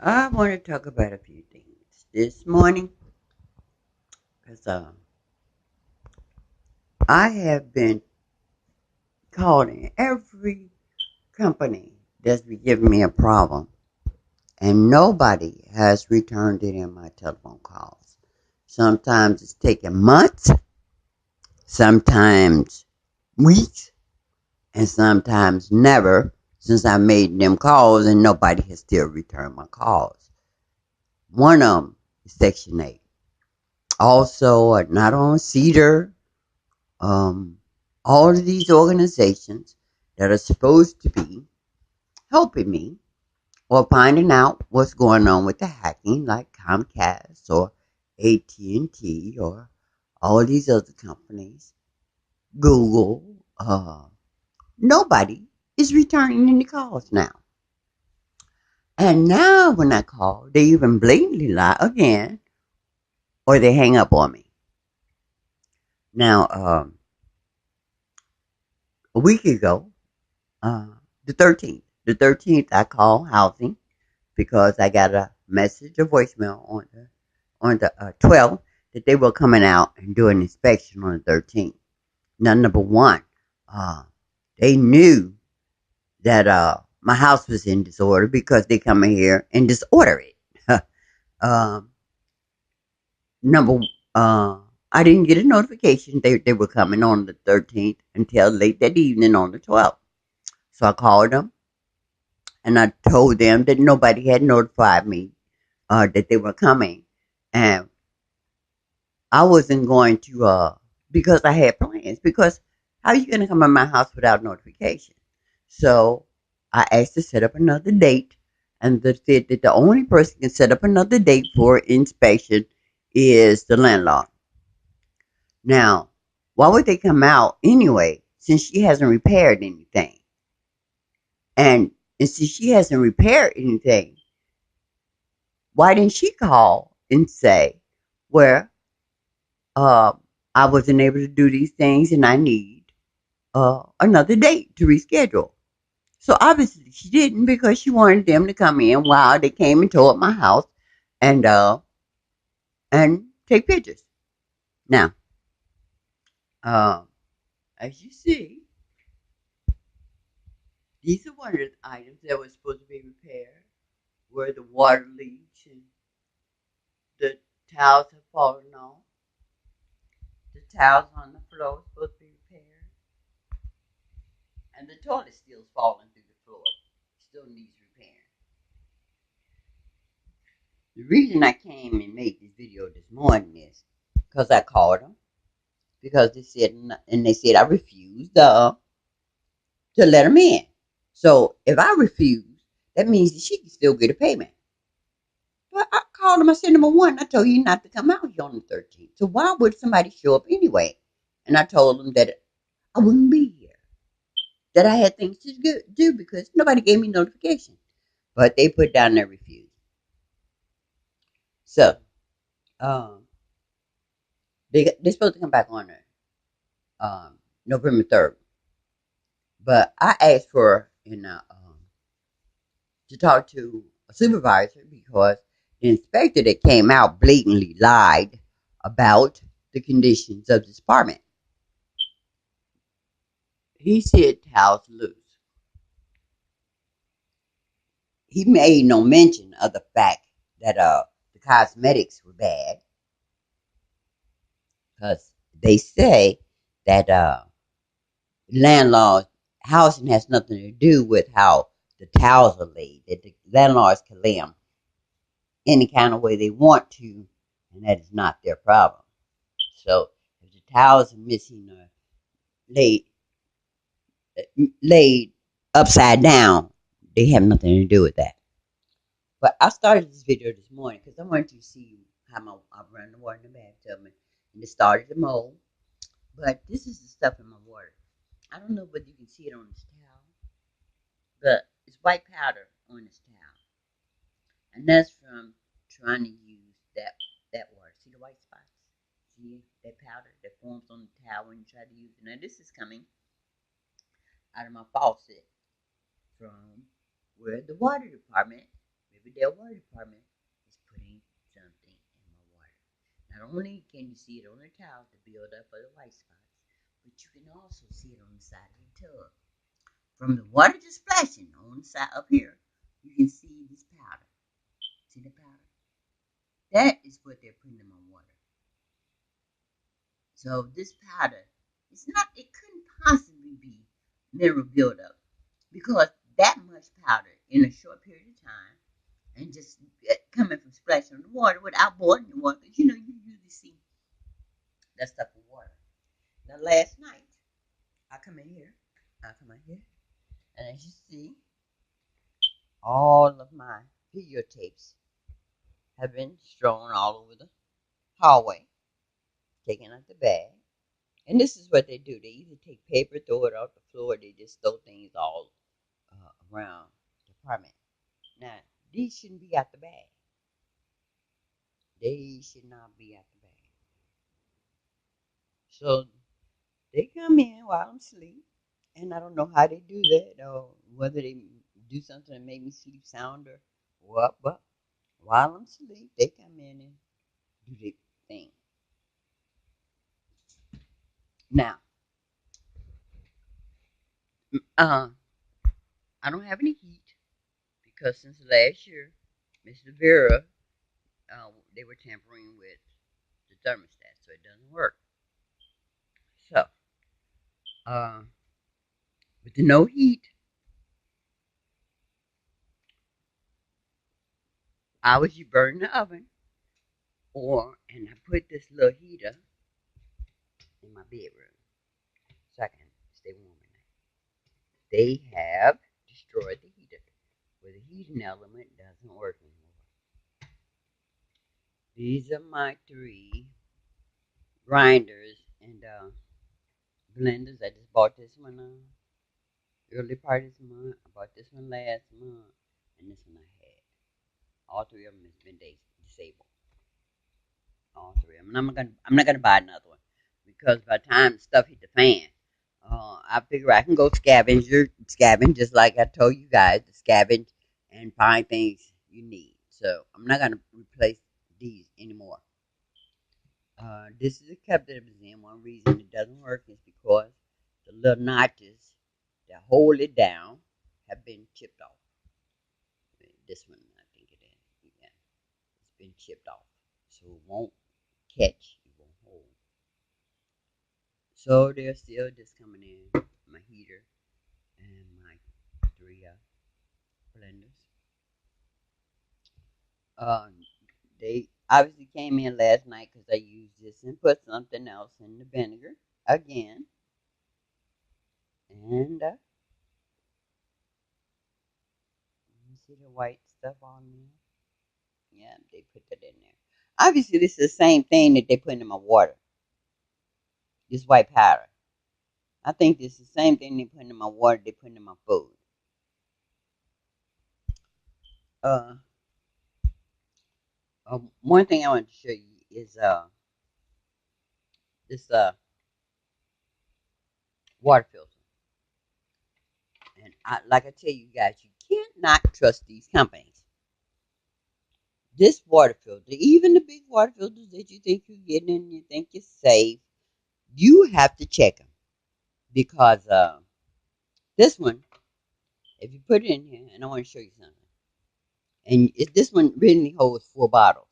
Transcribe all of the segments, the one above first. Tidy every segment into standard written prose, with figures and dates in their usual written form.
I want to talk about a few things this morning because I have been calling every company that's been giving me a problem, and nobody has returned any of my telephone calls. Sometimes it's taken months, sometimes weeks, and sometimes never since I made them calls, and nobody has still returned my calls. One of them is Section 8. Also, not on Cedar. um, all of these organizations that are supposed to be helping me or finding out what's going on with the hacking, like Comcast or AT&T or all these other companies, Google. Nobody is returning any calls now. And now when I call, they even blatantly lie again, or they hang up on me. Now, a week ago, uh, the 13th, I called housing because I got a message, a voicemail on the 12th that they were coming out and doing an inspection on the 13th. Now, number one, uh, they knew that my house was in disorder because they come in here and disorder it. um, number uh, I didn't get a notification they were coming on the 13th until late that evening on the 12th. So I called them and I told them that nobody had notified me that they were coming, and I wasn't going to because I had plans. Because how are you going to come in my house without notification? So I asked to set up another date, and they said that the only person can set up another date for inspection is the landlord. Now, why would they come out anyway? Since she hasn't repaired anything, and since she hasn't repaired anything, why didn't she call and say, "Well, uh, I wasn't able to do these things and I need another date to reschedule." So obviously she didn't because she wanted them to come in while they came and tore up my house and and take pictures. Now, uh, as you see, these are one of the items that were supposed to be repaired, where the water leaks and the towels have fallen off. The towels on the floor are supposed to be repaired, and the toilet still's falling through the floor. Still needs repairing. The reason I came and made this video this morning is because I called them because they said and they said I refused to let them in. So if I refuse, that means that she can still get a payment. But I called them. I said, number one, I told you not to come out here on the 13th. So why would somebody show up anyway? And I told them that I wouldn't be here, that I had things to do because nobody gave me notification. But they put down their refusal. So um, they're supposed to come back on there November 3rd. But I asked for to talk to a supervisor because the inspector that came out blatantly lied about the conditions of this apartment. He said towels loose. He made no mention of the fact that the cosmetics were bad because they say that landlord housing has nothing to do with how the towels are laid. That the landlords can lay them any kind of way they want to, and that is not their problem. So if the towels are missing or laid laid upside down, they have nothing to do with that. But I started this video this morning because I wanted to see how I run the water in the bathtub, and it started to mold. But this is the stuff in my water. I don't know whether you can see it on this towel, but it's white powder on this towel, and that's from trying to use that water. See the white spots? See that powder that forms on the towel when you try to use it. Now this is coming out of my faucet from where the water department but their water department is putting something in my water. Not only can you see it on the towel to build up of the white spots, but you can also see it on the side of the tub. From the water just splashing on the side up here, you can see this powder. See the powder? That is what they're putting in my water. So this powder, it couldn't possibly be mineral buildup because that much powder in a short period of time and just coming from splashing on the water without boiling the water, because you usually see that stuff in water. Now last night, I come in here, and as you see, all of my videotapes have been strewn all over the hallway, taken out the bag. And this is what they do. They either take paper, throw it out the floor, or they just throw things all around the apartment. Now, these shouldn't be out the bag. They should not be out the bag. So they come in while I'm asleep, and I don't know how they do that, or whether they do something to make me sleep sounder or what, but while I'm asleep, they come in and do their thing. Now, I don't have any heat because since last year, Miss Lavera, they were tampering with the thermostat, so it doesn't work. So, uh, with the no heat, I was you burn the oven, and I put this little heater in my bedroom so I can stay warm at night. They have destroyed the heater, where the heating element doesn't work anymore. These are my 3 grinders and blenders. I just bought this one early part of this month. I bought this one last month, and this one I had. All 3 of them has been disabled. All 3 of them. And I'm not gonna buy another one because by the time stuff hit the fan, I figure I can go scavenge just like I told you guys to scavenge and find things you need. So I'm not gonna replace these anymore. This is a cup that it was in. One reason it doesn't work is because the little notches that hold it down have been chipped off. This one, I think it is. Yeah, it's been chipped off, so it won't catch. It won't hold. So they're still just coming in. My heater and my 3 blenders. They obviously came in last night because I used this and put something else in the vinegar again. And you see the white stuff on there? Yeah, they put that in there. Obviously, this is the same thing that they put in my water. This white powder. I think this is the same thing they put in my water they put in my food. Uh, One thing I want to show you is this water filter. And like I tell you guys, you cannot trust these companies. This water filter, even the big water filters that you think you're getting and you think you're safe, you have to check them because this one, if you put it in here, and I want to show you something, and this one really holds 4 bottles,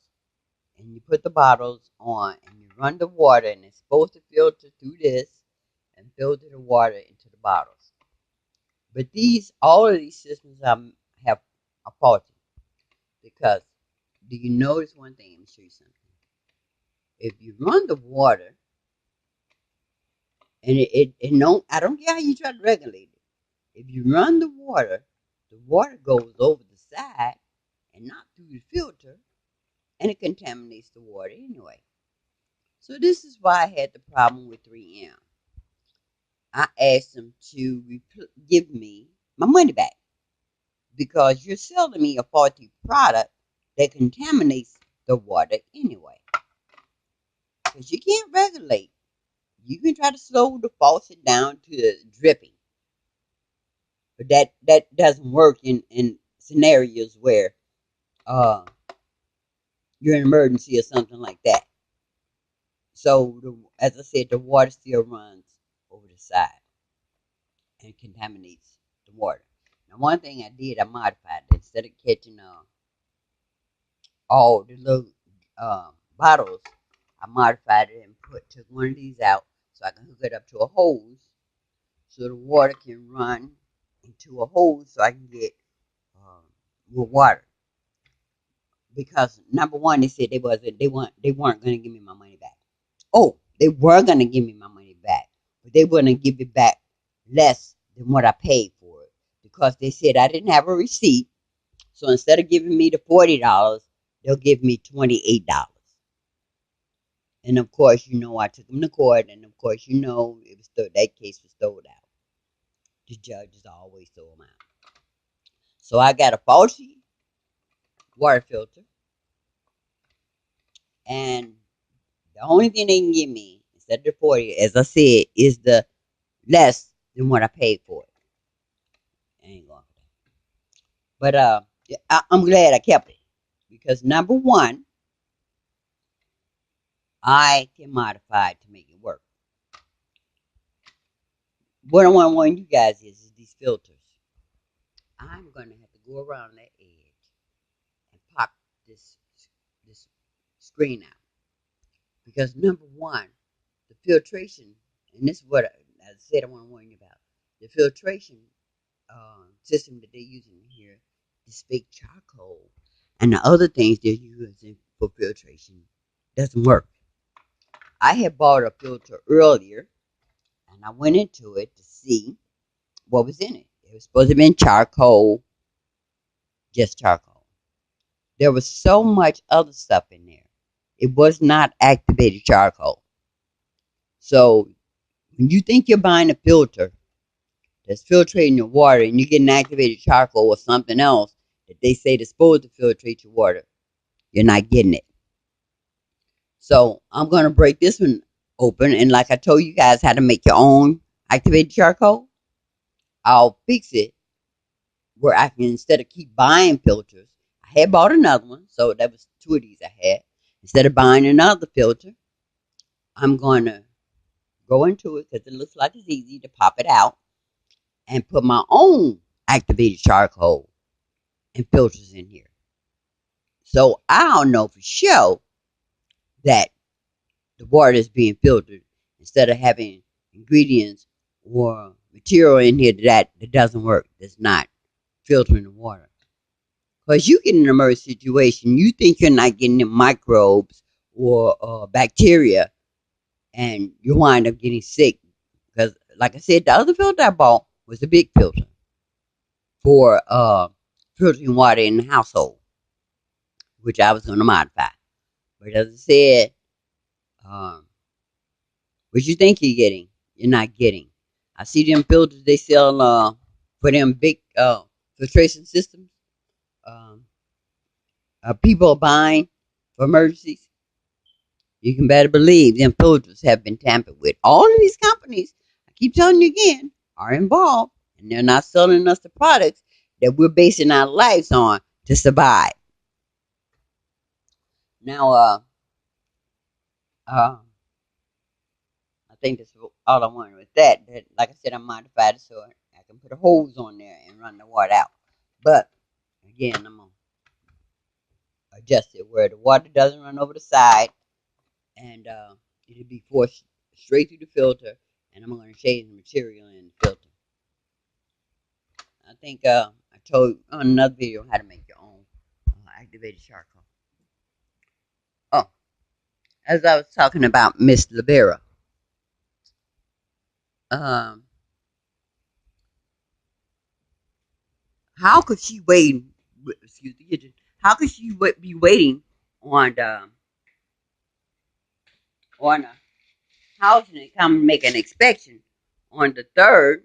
and you put the bottles on, and you run the water, and it's supposed to filter through this and filter the water into the bottles. But all of these systems have are faulty because do you notice one thing? Let me show you something. If you run the water, and I don't care how you try to regulate it. If you run the water goes over the side and not through the filter, and it contaminates the water anyway. So this is why I had the problem with 3M. I asked them to give me my money back because you're selling me a faulty product that contaminates the water anyway. Because you can't regulate. You can try to slow the faucet down to the dripping, but that doesn't work in scenarios where uh, you're in an emergency or something like that. So, as I said, the water still runs over the side and contaminates the water. Now, one thing I did, I modified it. Instead of catching all the little bottles, I modified it and took one of these out so I can hook it up to a hose so the water can run into a hose so I can get more water. Because number one, they said they weren't going to give me my money back. Oh, they were going to give me my money back, but they wouldn't give it back less than what I paid for it because they said I didn't have a receipt. So instead of giving me the $40, they'll give me $28. And of course, I took them to court, and of course, it was that case was thrown out. The judges always throw them out. So I got a faulty water filter, and the only thing they can give me instead of the 40, as I said, is the less than what I paid for it. I ain't going for that. But I'm glad I kept it because number one, I can modify it to make it work. What I want to warn you guys is these filters. I'm gonna have to go around that edge and pop this screen out because number one, the filtration, and this is what I said I want to warn you about. The filtration system that they're using here, this big charcoal, and the other things they're using for filtration doesn't work. I had bought a filter earlier, and I went into it to see what was in it. It was supposed to be charcoal, just charcoal. There was so much other stuff in there. It was not activated charcoal. So when you think you're buying a filter that's filtrating your water and you get an activated charcoal or something else that they say is supposed to filtrate your water, you're not getting it. So I'm going to break this one open. And like I told you guys how to make your own activated charcoal, I'll fix it where I can, instead of keep buying filters, I had bought another one. So that was two of these I had. Instead of buying another filter, I'm going to go into it because it looks like it's easy to pop it out and put my own activated charcoal and filters in here. So I'll know for sure that the water is being filtered instead of having ingredients or material in here that doesn't work, that's not filtering the water. Because you get in an emergency situation, you think you're not getting the microbes or bacteria, and you wind up getting sick. Because, like I said, the other filter I bought was a big filter for filtering water in the household, which I was going to modify. But as I said, um, what you think you're getting, you're not getting. I see them filters they sell for them big filtration systems. Um, people are buying for emergencies. You can better believe them filters have been tampered with. All of these companies, I keep telling you again, are involved, and they're not selling us the products that we're basing our lives on to survive. Now, uh, I think that's all I wanted with that. Like I said, I modified it so I can put a hose on there and run the water out. But again, I'm gonna adjust it where the water doesn't run over the side, and it'll be forced straight through the filter. And I'm gonna change the material in the filter. I think I told on another video how to make your own activated charcoal. Oh, as I was talking about Miss Lavera, um, how could she wait? Excuse the kitchen. How could she be waiting on a housing to come and make an inspection on the third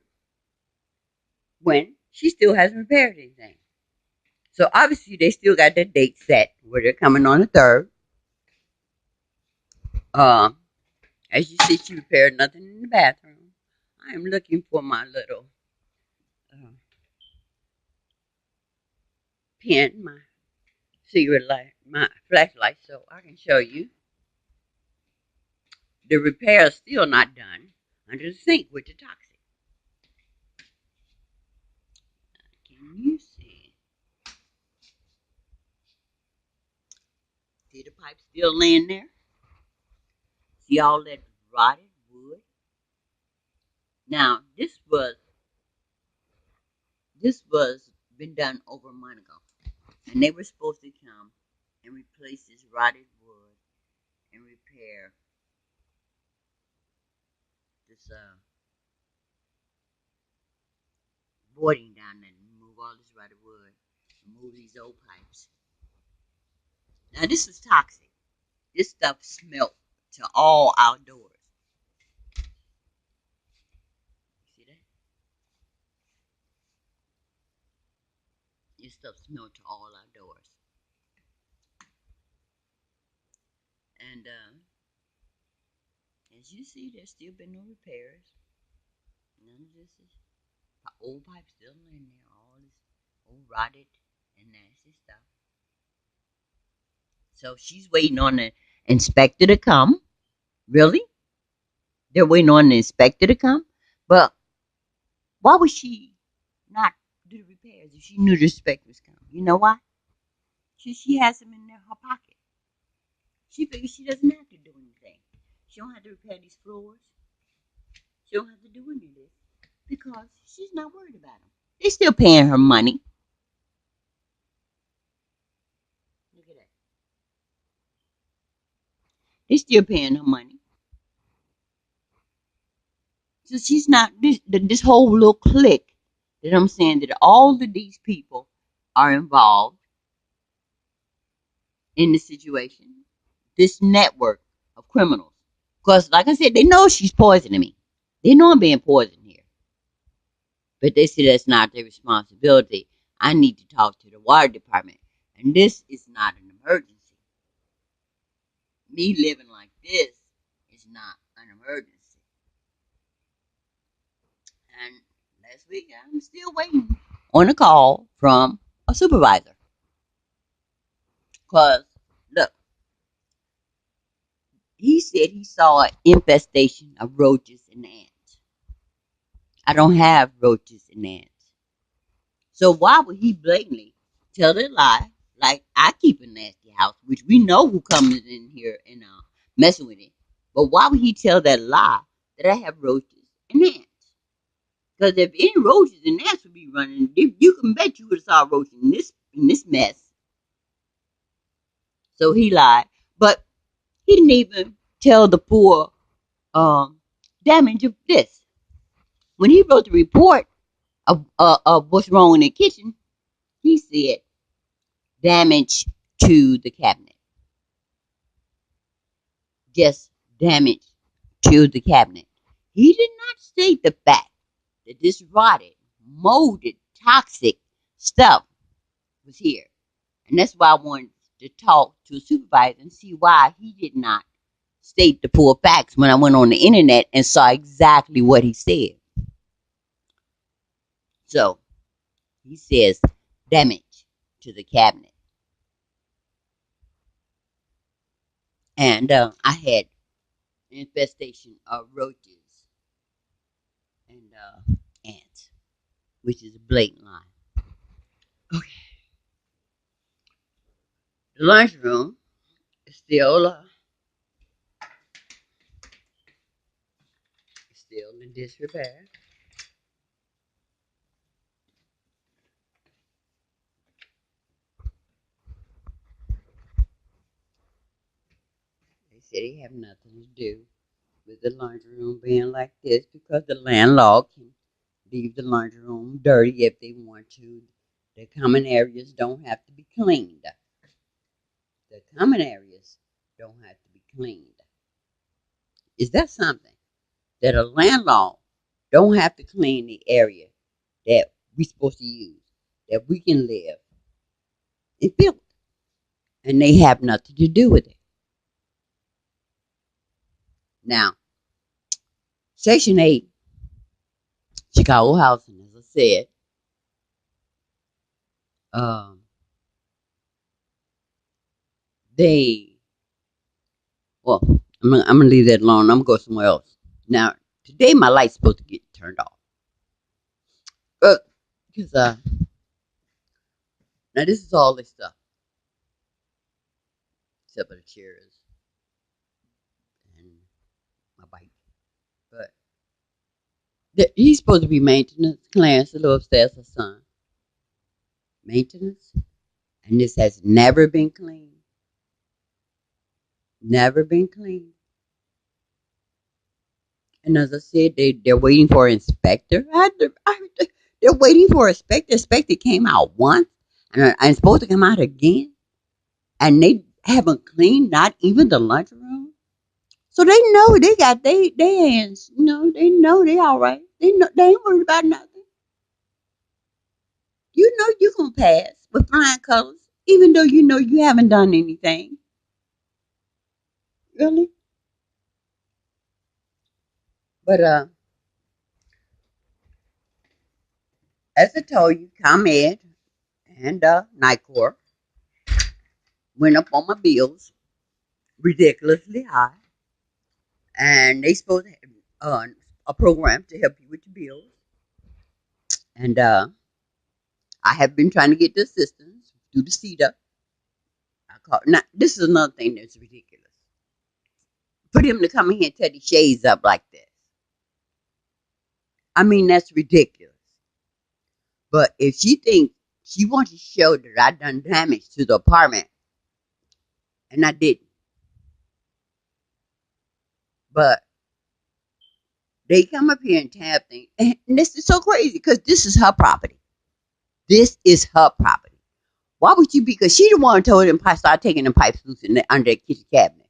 when she still hasn't repaired anything? So obviously they still got their date set where they're coming on the third. Um, as you see, she repaired nothing in the bathroom. I am looking for my little uh, pen, my secret light, my flashlight, so I can show you. The repair is still not done under the sink with the toxic. Can you see? See the pipe still laying there? See all that rotted wood? Now, this was been done over a month ago. And they were supposed to come and replace this rotted wood and repair this boarding down there and remove all this rotted wood, remove these old pipes. Now this is toxic. This stuff smelt to all outdoors. See that? This stuff smelt to all outdoors. And as you see, there's still been no repairs. None of this is old pipe still in there. All this old rotted and nasty stuff. So she's waiting on the inspector to come. Really? They're waiting on the inspector to come? But why would she not do the repairs if she knew the inspector was coming? You know why? She has them in her pocket. She figures she doesn't have to do anything. She don't have to repair these floors. She don't have to do any of this because she's not worried about them. They're still paying her money. Look at that. They're still paying her money. So she's not, this whole little clique that I'm saying that all of these people are involved in the situation. This network of criminals. Because, like I said, they know she's poisoning me. They know I'm being poisoned here. But they say that's not their responsibility. I need to talk to the water department. And this is not an emergency. Me living like this is not an emergency. And last week, I'm still waiting on a call from a supervisor. Because, look, he said he saw an infestation of roaches and ants. I don't have roaches and ants. So why would he blatantly tell a lie like I keep a nasty house, which we know who comes in here and messing with it. But why would he tell that lie that I have roaches and ants? Because if any roaches and ants would be running, you can bet you would have saw roaches in this mess. So he lied, but he didn't even tell the poor damage of this. When he wrote the report of what's wrong in the kitchen, he said damage to the cabinet. Just damage to the cabinet. He did not state the fact that this rotted, molded, toxic stuff was here. And that's why I wanted to talk to a supervisor and see why he did not state the full facts when I went on the internet and saw exactly what he said. So, he says damage to the cabinet. And I had an infestation of roaches and ants, which is a blatant lie. Okay. The lunchroom is still in disrepair. They said they have nothing to do with the laundry room being like this because the landlord can leave the laundry room dirty if they want to. The common areas don't have to be cleaned. The common areas don't have to be cleaned. Is that something that a landlord don't have to clean the area that we're supposed to use, that we can live and build, and they have nothing to do with it? Now, Section 8, Chicago Housing, as I said, um, they, well, I'm gonna leave that alone. I'm gonna go somewhere else. Now, today my light's supposed to get turned off. Because, now this is all this stuff, except for the chairs and my bike. But he's supposed to be maintenance. Clarence, the little upstairs, her son. Maintenance. And this has never been cleaned. Never been cleaned. And as I said, they're waiting for an inspector. They're waiting for an inspector. Inspector came out once, and I'm supposed to come out again. And they haven't cleaned not even the lunchroom. So they know they got they hands. You know, they know they all right. They know they ain't worried about nothing. You know you gonna pass with flying colors, even though you know you haven't done anything. Really? But as I told you, ComEd and NICOR went up on my bills ridiculously high, and they supposed to have a program to help you with your bills. And I have been trying to get the assistance through the CETA. Now, this is another thing that's ridiculous. For them to come in here and tear the shades up like this. I mean, that's ridiculous. But if she thinks she wants to show that I done damage to the apartment, and I didn't. But they come up here and tab things. And this is so crazy because this is her property. This is her property. Why would you be? Because she the one who told them to start taking the pipes loose under the kitchen cabinet.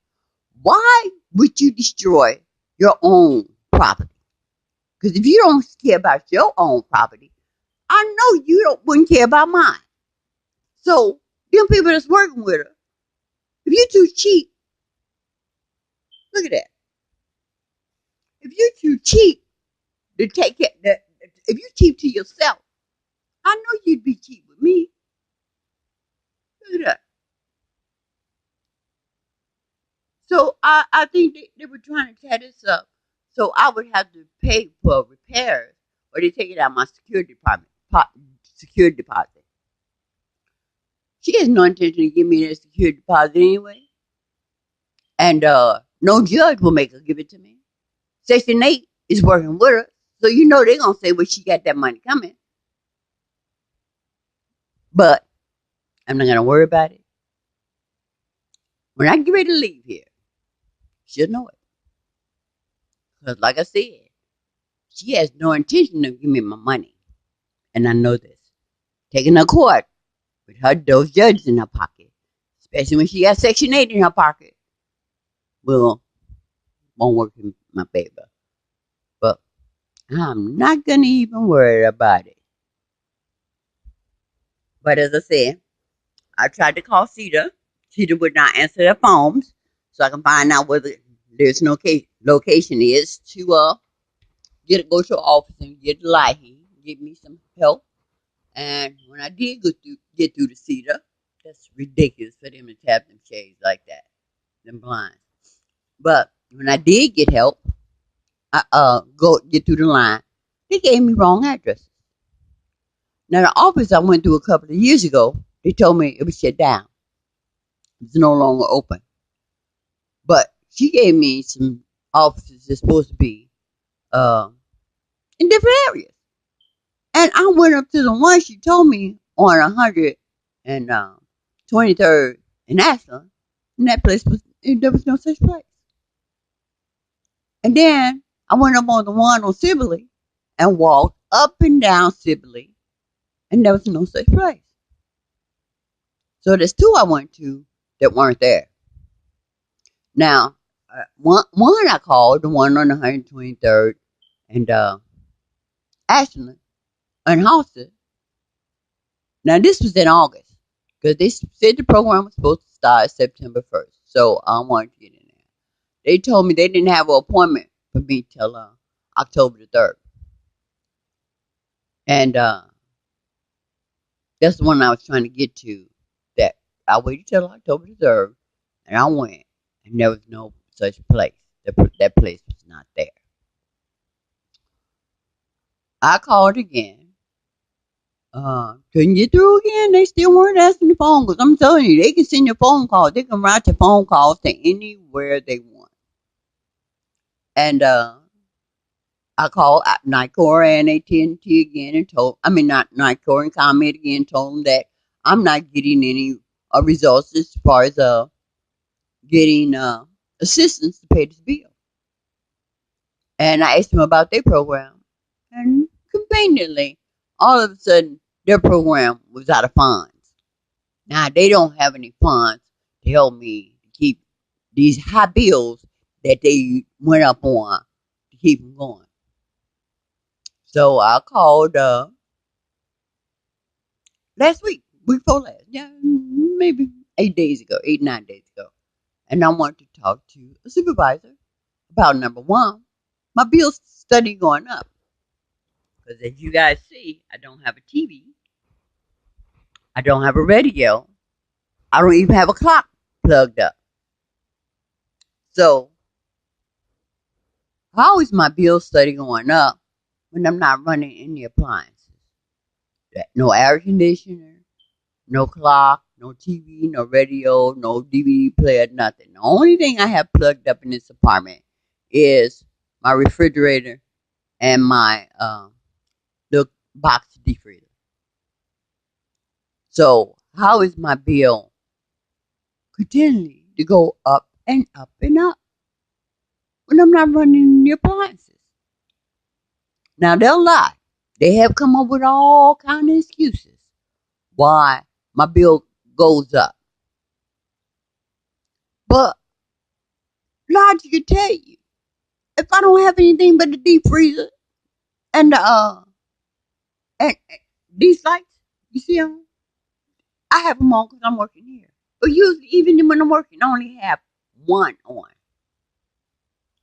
Why would you destroy your own property? Because if you don't care about your own property, I know you wouldn't care about mine. So them people that's working with her, if you're too cheap, look at that. If you're too cheap to take it, if you're cheap to yourself, I know you'd be cheap with me. Look at that. So I think they were trying to tear this up. So I would have to pay for repairs, or they take it out of my security deposit. She has no intention of giving me that security deposit anyway. And no judge will make her give it to me. Section 8 is working with her. So you know they're going to say, well, she got that money coming. But I'm not going to worry about it. When I get ready to leave here, she'll know it. Because like I said, she has no intention of giving me my money. And I know this. Taking her court with those judges in her pocket, especially when she got Section 8 in her pocket, won't work in my favor. But I'm not going to even worry about it. But as I said, I tried to call CETA. CETA would not answer their phones, so I can find out whether there's no location is to go to an office and get a lighting, give me some help. And when I did get through the CETA, that's ridiculous for them to tap them shades like that, them blinds. But when I did get help, I go get through the line, they gave me wrong addresses. Now the office I went to a couple of years ago, they told me it was shut down. It's no longer open. But she gave me some offices that's supposed to be in different areas. And I went up to the one she told me on 123rd in Ashland, and that place there was no such place. And then I went up on the one on Sibley and walked up and down Sibley, and there was no such place. So there's two I went to that weren't there. Now, one I called, the one on 123rd and Ashland and Halsted. Now, this was in August because they said the program was supposed to start September 1st. So I wanted to get in there. They told me they didn't have an appointment for me till October the 3rd. And that's the one I was trying to get to. That I waited till October the 3rd And I went, and there was no such place. That place was not there. I called again. Couldn't get through again. They still weren't answering the phone because I'm telling you, they can send your phone calls. They can route your phone calls to anywhere they want. And I called Nicor and AT&T again and not Nicor and ComEd again, told them that I'm not getting any results as far as getting assistance to pay this bill. And I asked them about their program. And conveniently, all of a sudden, their program was out of funds. Now, they don't have any funds to help me keep these high bills that they went up on to keep them going. So I called last week before last, yeah, maybe 9 days ago. And I wanted to talk to a supervisor about number one, my bill's steady going up. Because as you guys see, I don't have a TV. I don't have a radio. I don't even have a clock plugged up. So how is my bill steady going up when I'm not running any appliances? No air conditioner, no clock, no TV, no radio, no DVD player, nothing. The only thing I have plugged up in this apartment is my refrigerator and my the box deep freezer. So how is my bill continuing to go up and up and up when I'm not running the appliances? Now they'll lie. They have come up with all kind of excuses why my bill goes up. But logic can tell you, if I don't have anything but the deep freezer and and these lights, you see them, I have them on because I'm working here. But usually, even when I'm working, I only have one on.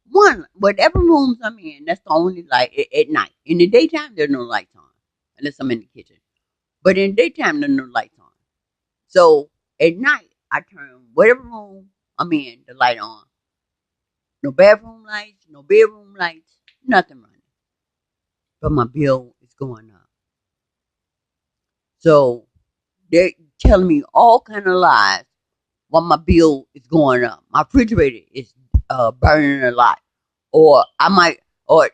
One, whatever rooms I'm in, that's the only light at night. In the daytime, there's no lights on, unless I'm in the kitchen. But in the daytime, there's no lights on. So at night, I turn whatever room I'm in, the light on. No bathroom lights, no bedroom lights, nothing running. But my bill is going up. So they're telling me all kind of lies while my bill is going up. My refrigerator is burning a lot. Or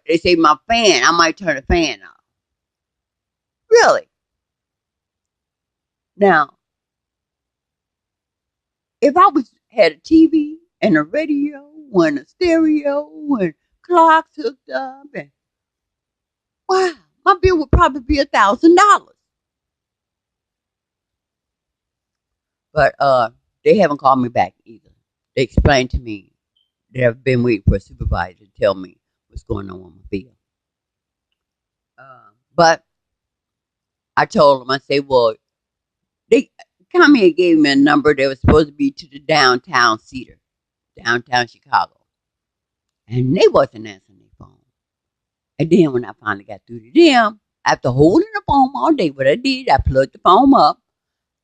they say my fan, I might turn the fan off. Really? Now, if I had a TV and a radio and a stereo and clocks hooked up, and wow, my bill would probably be $1,000. But they haven't called me back either. They explained to me they have been waiting for a supervisor to tell me what's going on with my bill. But I told them, I said, well, they come here and gave me a number that was supposed to be to the downtown Cedar, downtown Chicago. And they wasn't answering their phone. And then when I finally got through to them, after holding the phone all day, what I did, I plugged the phone up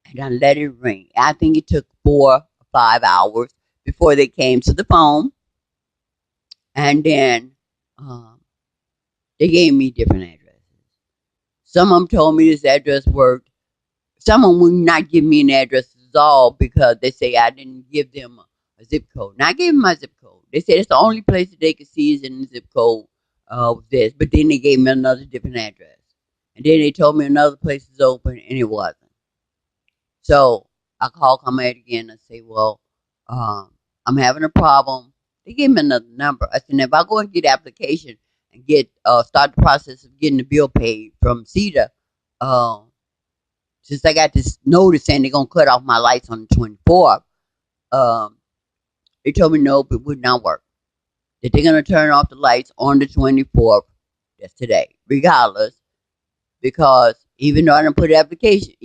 and I let it ring. I think it took 4 or 5 hours before they came to the phone. And then they gave me different addresses. Some of them told me this address worked. Some of them would not give me an address at all because they say I didn't give them a zip code. Now I gave them my zip code. They said it's the only place that they could see is in the zip code with this. But then they gave me another different address. And then they told me another place is open and it wasn't. So I called ComEd again and say, well, I'm having a problem. They gave me another number. I said, if I go and get application and start the process of getting the bill paid from CEDA, since I got this notice saying they're going to cut off my lights on the 24th, they told me no, it would not work. That they're going to turn off the lights on the 24th, that's today, regardless, because even though I didn't put an application,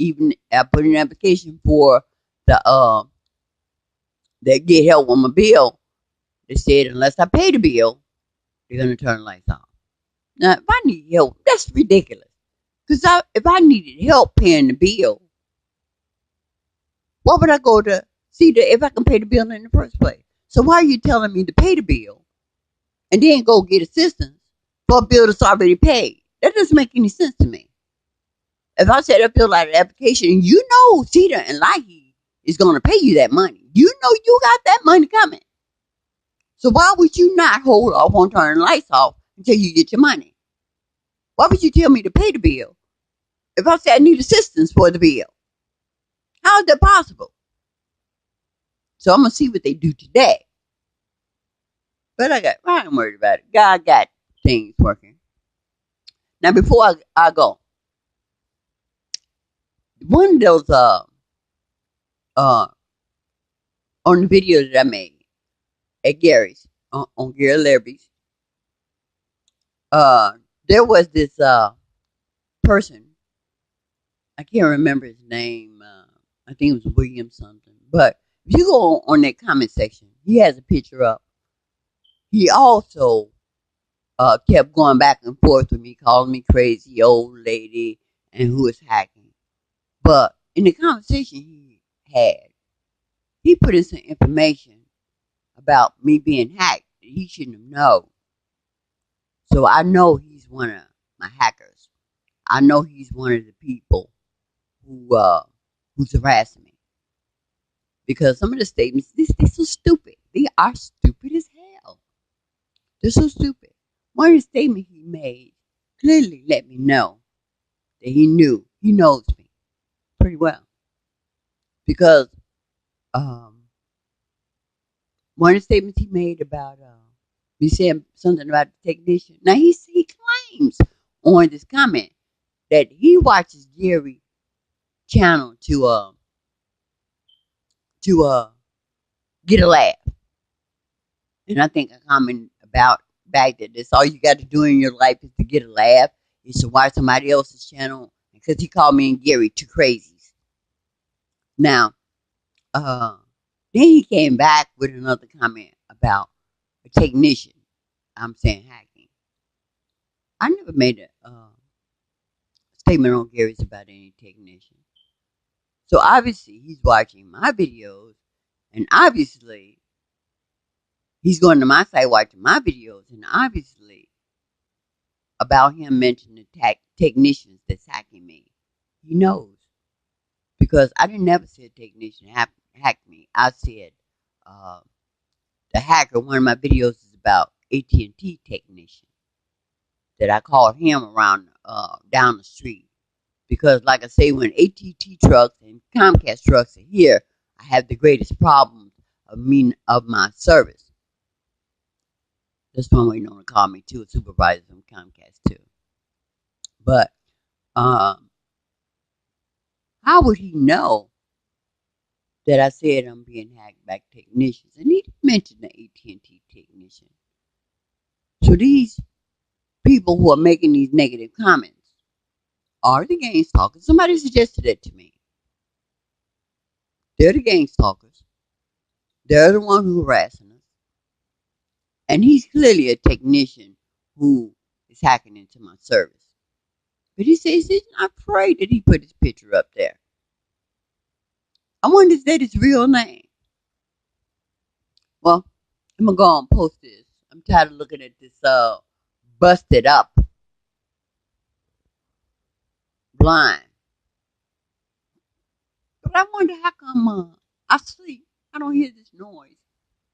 I put an application for the that get help on my bill, they said unless I pay the bill, they're going to turn the lights off. Now, if I need help, that's ridiculous. Because if I needed help paying the bill, why would I go to see if I can pay the bill in the first place. So why are you telling me to pay the bill and then go get assistance for a bill that's already paid? That doesn't make any sense to me. If I set up fill out an application, you know Cedar and Lahee is going to pay you that money. You know you got that money coming. So why would you not hold off on turning the lights off until you get your money? Why would you tell me to pay the bill if I say I need assistance for the bill? How is that possible? So I'm going to see what they do today. But I ain't worried about it. God got things working. Now, before I go, one of those, on the video that I made at Gary's, on Gary Levy's, there was this, person. I can't remember his name. I think it was William something. But if you go on that comment section, he has a picture up. He also kept going back and forth with me, calling me crazy old lady and who is hacking. But in the conversation he had, he put in some information about me being hacked that he shouldn't have known. So I know he's one of my hackers. I know he's one of the people who's harassing me. Because some of the statements, they're so stupid. They are stupid as hell. They're so stupid. One of the statements he made clearly let me know that he knows me pretty well. Because one of the statements he made about me saying something about the technician. Now he claims on this comment that he watches Gary channel to get a laugh. And I think a comment about back that that's all you got to do in your life is to get a laugh. You should watch somebody else's channel. Because he called me and Gary two crazies. Now, then he came back with another comment about a technician. I'm saying hacking. I never made a statement on Gary's about any technician. So obviously he's watching my videos, and obviously he's going to my site watching my videos, and obviously about him mentioning the technicians that's hacking me. He knows. Because I didn't never say a technician hacked me. I said the hacker, one of my videos is about AT&T technician. That I called him around down the street. Because like I say, when AT&T trucks and Comcast trucks are here, I have the greatest problems of my service. That's one way known to call me too, a supervisor from Comcast too. But how would he know that I said I'm being hacked by technicians? And he mentioned the AT&T technician. So these people who are making these negative comments are the gang stalkers. Somebody suggested it to me. They're the gang stalkers. They're the one who harassing us. And he's clearly a technician who is hacking into my service. But he says he's not afraid that he put his picture up there. I wonder if that his real name. Well, I'm going to go and post this. I'm tired of looking at this busted up blind. But I wonder how come I sleep. I don't hear this noise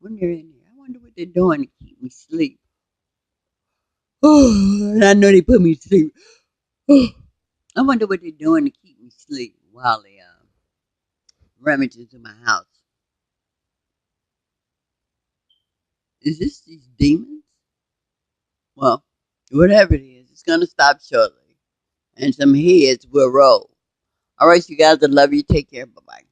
when they're in there. I wonder what they're doing to keep me asleep. Oh, and I know they put me to sleep. Oh, I wonder what they're doing to keep me asleep while they rummage into my house. Is this these demons? Well, whatever it is, it's going to stop shortly. And some heads will roll. All right, you guys, I love you. Take care. Bye-bye.